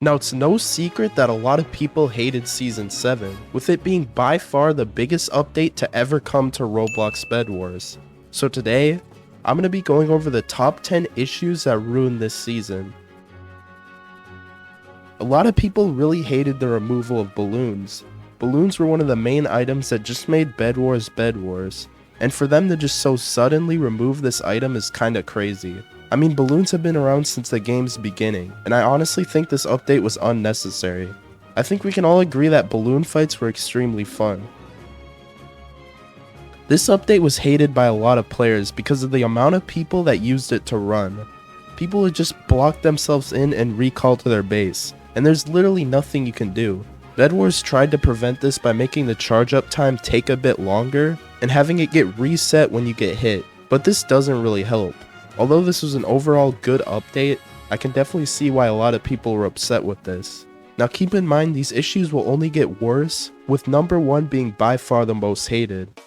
Now, it's no secret that a lot of people hated Season 7, with it being by far the biggest update to ever come to Roblox BedWars. So today, I'm going to be going over the top 10 issues that ruined this season. A lot of people really hated the removal of balloons. Balloons were one of the main items that just made BedWars BedWars, and for them to just so suddenly remove this item is kinda crazy. I mean, balloons have been around since the game's beginning, and I honestly think this update was unnecessary. I think we can all agree that balloon fights were extremely fun. This update was hated by a lot of players because of the amount of people that used it to run. People would just block themselves in and recall to their base, and there's literally nothing you can do. BedWars tried to prevent this by making the charge up time take a bit longer and having it get reset when you get hit, but this doesn't really help. Although this was an overall good update, I can definitely see why a lot of people were upset with this. Now keep in mind, these issues will only get worse, with number 1 being by far the most hated.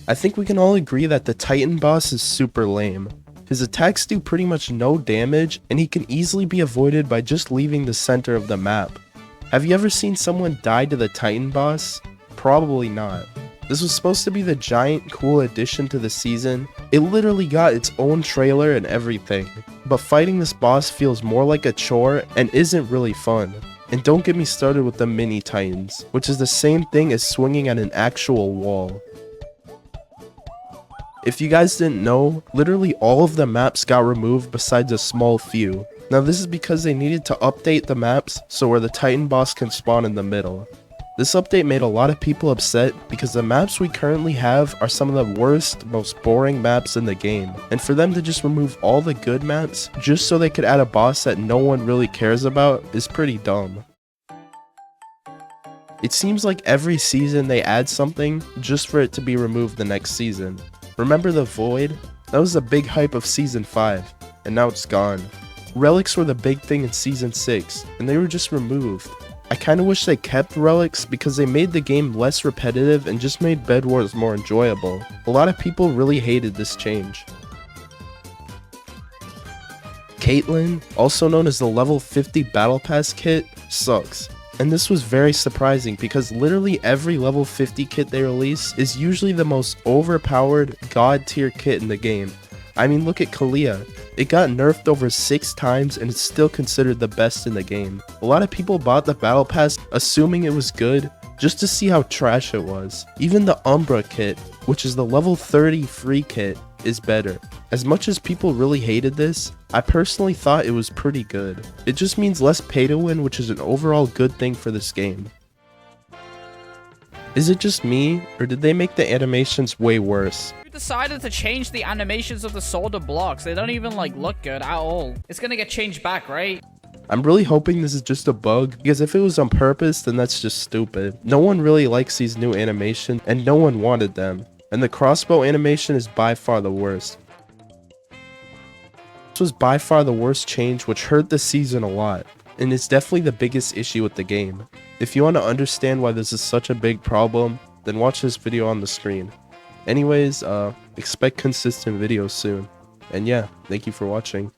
I think we can all agree that the Titan boss is super lame. His attacks do pretty much no damage, and he can easily be avoided by just leaving the center of the map. Have you ever seen someone die to the Titan boss? Probably not. This was supposed to be the giant cool addition to the season. It literally got its own trailer and everything. But fighting this boss feels more like a chore and isn't really fun. And don't get me started with the mini titans, which is the same thing as swinging at an actual wall. If you guys didn't know, literally all of the maps got removed besides a small few. Now this is because they needed to update the maps so where the Titan boss can spawn in the middle. This update made a lot of people upset because the maps we currently have are some of the worst, most boring maps in the game. And for them to just remove all the good maps just so they could add a boss that no one really cares about is pretty dumb. It seems like every season they add something just for it to be removed the next season. Remember the Void? That was the big hype of Season 5, and now it's gone. Relics were the big thing in Season 6, and they were just removed. I kinda wish they kept Relics because they made the game less repetitive and just made BedWars more enjoyable. A lot of people really hated this change. Caitlyn, also known as the level 50 Battle Pass kit, sucks. And this was very surprising because literally every level 50 kit they release is usually the most overpowered god tier kit in the game. I mean, look at Kalia. It got nerfed over 6 times and it's still considered the best in the game. A lot of people bought the battle pass assuming it was good just to see how trash it was. Even the Umbra kit, which is the level 30 free kit, is better. As much as people really hated this, I personally thought it was pretty good. It just means less pay to win, which is an overall good thing for this game. Is it just me, or did they make the animations way worse? You decided to change the animations of the solder blocks. They don't even look good at all. It's gonna get changed back, right? I'm really hoping this is just a bug, because if it was on purpose, then that's just stupid. No one really likes these new animations, and no one wanted them. And the crossbow animation is by far the worst. This was by far the worst change, which hurt the season a lot, and it's definitely the biggest issue with the game. If you want to understand why this is such a big problem, then watch this video on the screen. Anyways, expect consistent videos soon. And yeah, thank you for watching.